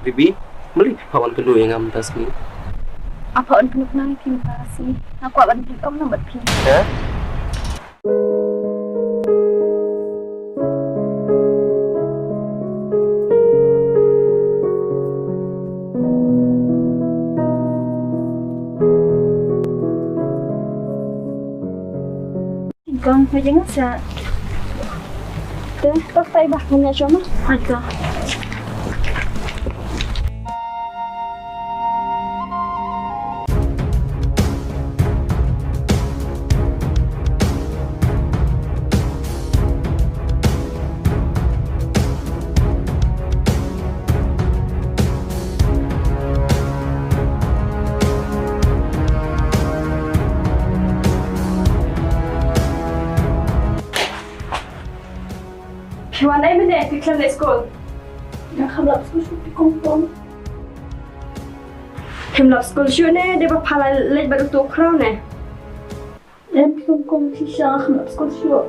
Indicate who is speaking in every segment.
Speaker 1: Bibi, beli pawan kedua yang ngam tasmi.
Speaker 2: Apa on penuh nang terima kasih. Aku akan beli om nomor pi.
Speaker 1: Ya?
Speaker 2: Kang, jangan sa. Teh, pakai bahannya cuma. Ada.วันไหนไม่ได้พี่เคลมในสกูลยังคำรับสกูลชุดพี่กงปงเคลมรับสกูลชุดเนี่ยเดี๋ยวพาเราเล่นบารูตัวคราวเนี่ยเล่นพี่กงปงที่ช่างคำรับสกูลชุด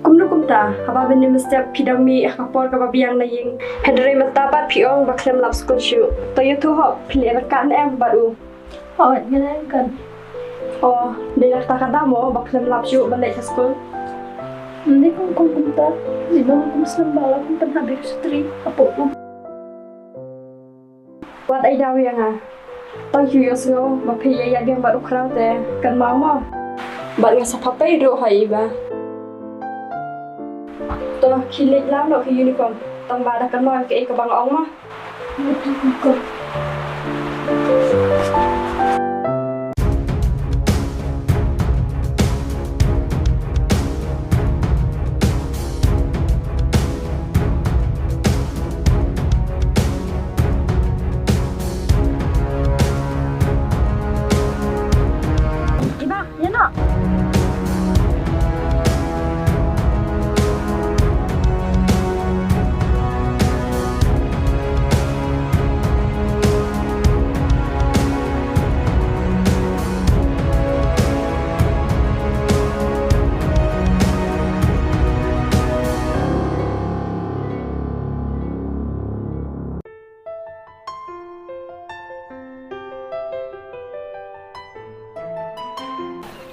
Speaker 2: กุมนุกุมตาฮาบาเป็นนิมิสเตอร์พี่ดังมีขับปอร์กับบิยังในยิงเฮนรี่มันตาบัดพี่องบักเคลมรับสกูลชุดตัวยุทธหอบพี่เลี้ยงกันแอมบารูอ๋อยังไงกันอ๋อเดี๋ยวตากันดามอบักเคลมรับชุดบันไดสกูลHindi kung kumpunta. Di ba kung sambala kung panhabi sa street. Apo ko. Wat ay daw yan nga. Tang curious nga. Mapiyayag yung baru crowd eh. Kan mama. Ba't nga sa papay do hay ba? To, kilig lang no kay uniform. Tang bada kan mo kay kabang ong ma. Ko.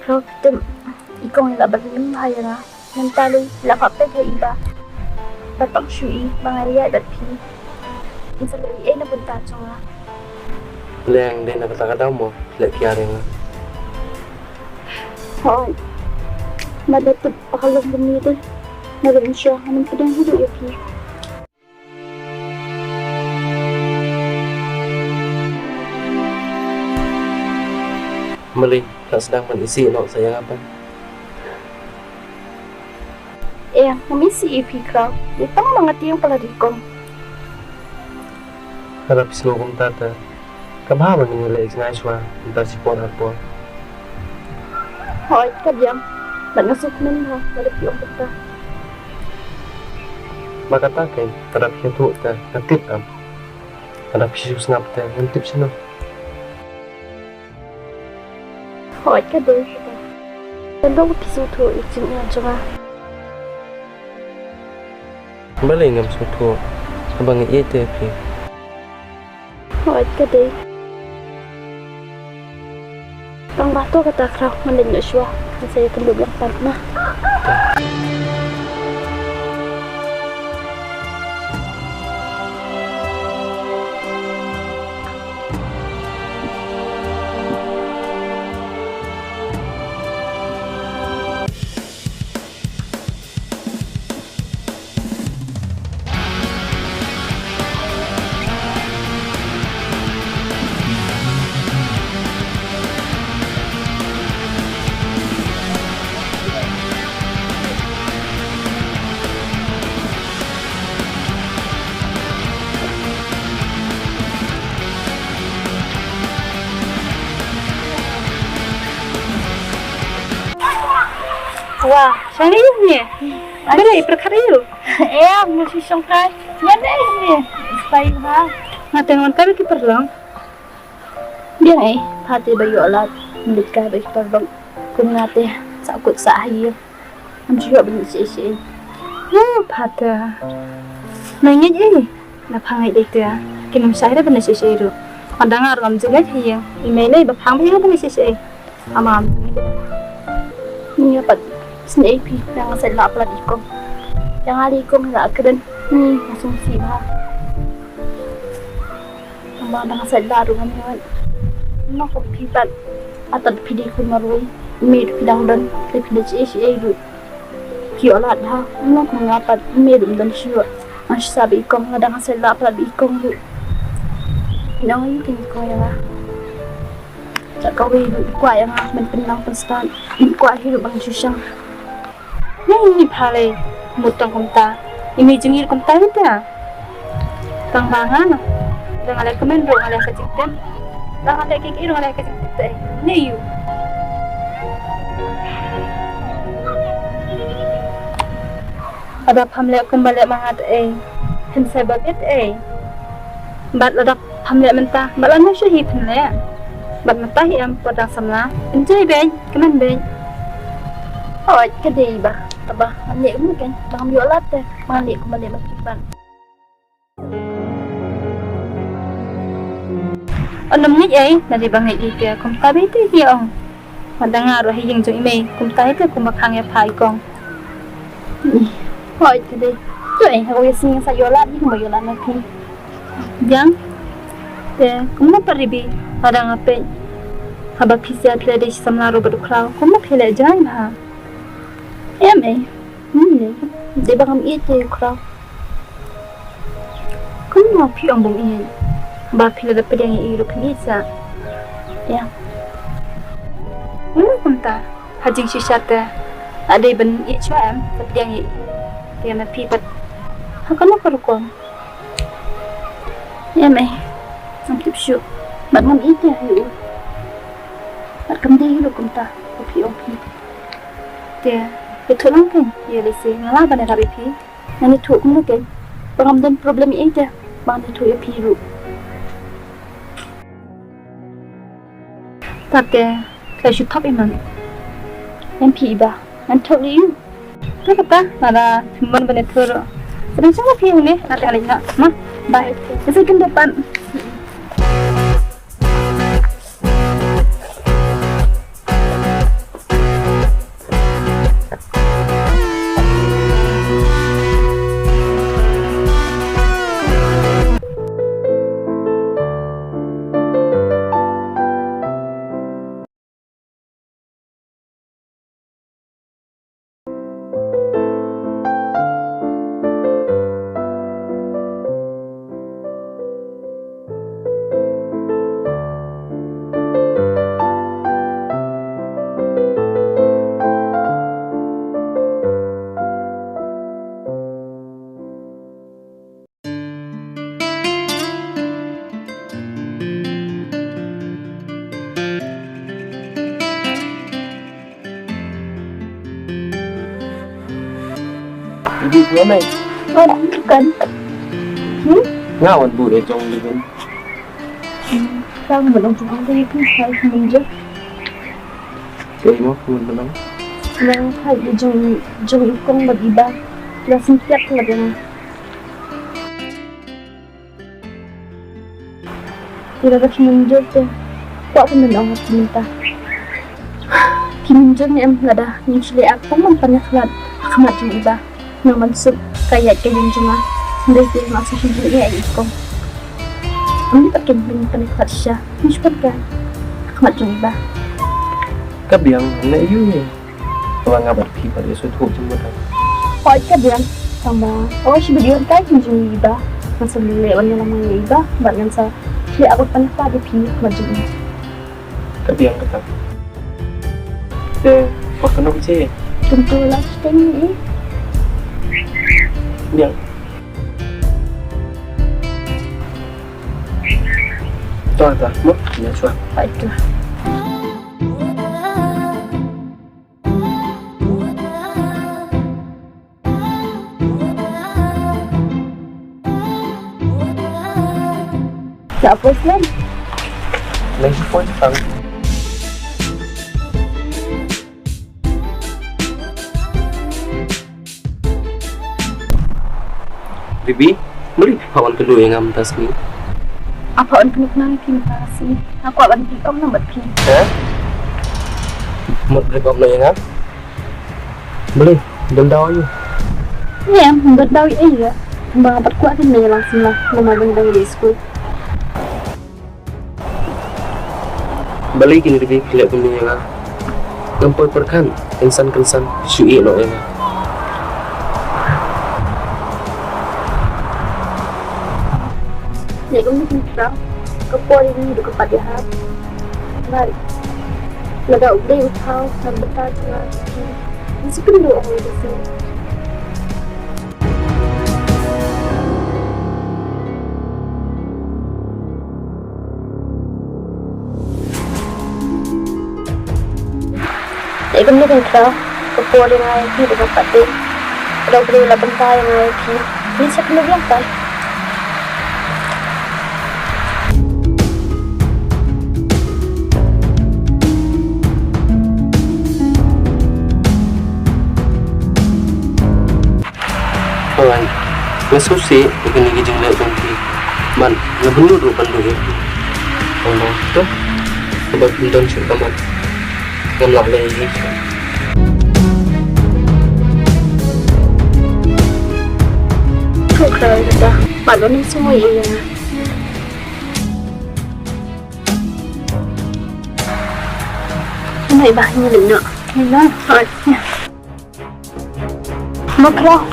Speaker 2: Kalau kita ikong nggak berlim bahaya na mentally lakap tayo iba batang shui bangaya dat pi insalai na punta chunga
Speaker 1: Leng din na kata mo, lek kiyari nga.
Speaker 2: hoy madatut pakalang bumito nagaling siya anong padang hudo ya pi
Speaker 1: Mali, tak sedang mengisi no sayang apa?
Speaker 2: Namisi ipi crowd di tang mga tiyong paladikong
Speaker 1: Harap silogong tata. Kabahaman ninyo legs na iswa, punta si Pon Harpo.
Speaker 2: hoy kadyam nagasok man ha malap yung punta
Speaker 1: Makatakin, harap siya tuwa ta, natip am. Harap siya susngap ta, natip siya no.
Speaker 2: hoy kadoy siya tandong pisuto itin yan chunga
Speaker 1: Balik ngam suto, abang iite pi.
Speaker 2: hoy kadoy Pang bato kata kraw mandin na siya kasi kandog lang tank na Wah, serius nih? Boleh perkara itu? Masih sangkai. Mana ini? Style ha? Ngatengon kami kiperlang. Dia hati bayu alat mendik ka bayu perlang. Kung ngate sa akut sa ahir. Am juga benci. Phata. Nanya je. Na phangai dei tia.
Speaker 3: Kim Shahira Beneshiru. Pandangar Ram Julet here. Email Bapang Beneshish. Amam. Ni dapat snappy yang saya lap lagi kong. Yang hari kong nak keren ni asumsi bah. Tambah dengan saya lalu kami nak pipat atau pilih kun marui made pidang dan pilih CHA du. Kiolat ha nak mengapat made dan sure. Masih sabi kong dengan saya lap lagi kong du. Nang ini tinggi kau yang lah. Kau hidup kuat yang men penang penstan kuat hidup bang susah ni phale mutang kumta imi jengir kumta itu kang bangan dengan ada komen dong ada kecikten dah ada kiki dong ada kecikten ni you ada pamle kembali mangat hensai baget bat ada pamle mentah balanya syahid pamle Bạn mà tay em có đang sắm lá em chơi bên cái mình bên hỏi cái gì bà anh nhẹ cũng cái bà không lát đây mà liệt của mình để mà chụp bạn anh nằm nhích ấy là gì bà nghĩ gì kìa không ta biết cái gì ông mà đang ngào rồi hay dừng cho email cũng tay cái cùng bạc hàng em phải con hỏi cái gì tụi anh hay xin sao lát nhưng mà lát này thì giang để cũng mất baribi Ada ngapain? Habak pizza pila desi samlaro beruklau. Kamu pila jangan ha? Ya me, ni dia bangam itu uklau. Kamu mau pi ombong ini? Ba pila dapat yang iru pizza. Ya. Mana kumta? Haji shisata. Ada ben itu am, dapat yang dia me pi pat. Hakana perukon. Ya me, nanti besok. Bạn ngâm ít thì hiểu bạn cầm đi được cũng ta opi thì itu lang kan ya lesi ngalah bana rabi pi nani tu cũng được bạn ngâm dan problem ít thì bạn đi tu ya pi ru tapi saya should top iman yang pi ba yang tu ni tu kata nada teman bana tu sedang sama pi ni nanti alih nak mah bye sekian depan
Speaker 1: Ibu gua mai.
Speaker 3: kan
Speaker 1: Ngawat bu dia jong di kan.
Speaker 3: sao mình ông chúng tôi cứ phải mình chứ
Speaker 1: Jadi mau pun benar.
Speaker 3: yang phải dùng dùng công bagi ba là xin phép là được tidak ada minjem deh kok aku minta minta minjem em nggak ada yang sila aku mempunyai kemat juga yang masuk kayak cuma dari masa hidupnya itu ini pakai bintang kerja mungkin kan kemat juga
Speaker 1: Các biang lẽ yêu nhỉ. Và ngà bật phí vào để xuất thủ trong một lần.
Speaker 3: hỏi cái bilang sama oh si video kan juga masa beli banyak lama iba banyak sa sila aku pernah pada pi maju
Speaker 1: Các biang kata. Kok kenapa sih?
Speaker 3: tentu lah ini
Speaker 1: Biang. Cho ta mất nhà chuột.
Speaker 3: phải itu tak apa sih
Speaker 1: Lagi pun tang. Bibi, beri kawan kedua yang ngam tas ni.
Speaker 3: Apa on penik nang terima kasih. Aku akan beli om nomor pi.
Speaker 1: Một beli om này ngáp. Beli, đừng đau you.
Speaker 3: Ya, buat dawi ya. Bang dapat kuat kan dia langsung lah memandang di school.
Speaker 1: Beli kini lebih kelihatan punya ngap. Ngampoi perkan, insan syui no ya.
Speaker 3: Jadi kamu bisa kepol ini hidup kepada hal. Mari. Laga udah utau sampai tadi lagi. Masih kedua orang di sini. Jadi kamu bisa kepol ini hidup kepada. Kalau beri lapan kali lagi, bisa kena biarkan.
Speaker 1: Kawan, ngesusi begini gijeng lek ganti. Man, ngebenur ru pandu ya. Allah tuh. Sebab bintang cerita man. Ngemlak lagi.
Speaker 3: Không khờ rồi đó, bạn có nên xong rồi à? Không phải bạn như định nữa, nên đó, thôi nha. Mất lo.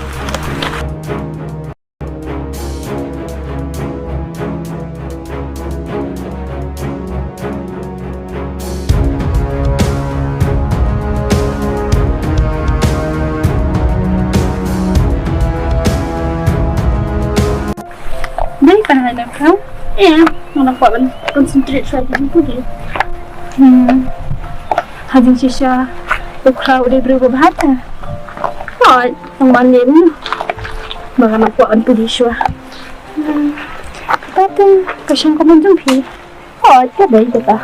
Speaker 3: Baik pada kau, mana kuat kan concentrate lagi tu dia. Hadin sisa, kau udah berubah bahasa. Oh, yang mana ni? Mana kuat kan tu dia. Tapi, kesan kau macam ni. Oh, tak baik dah.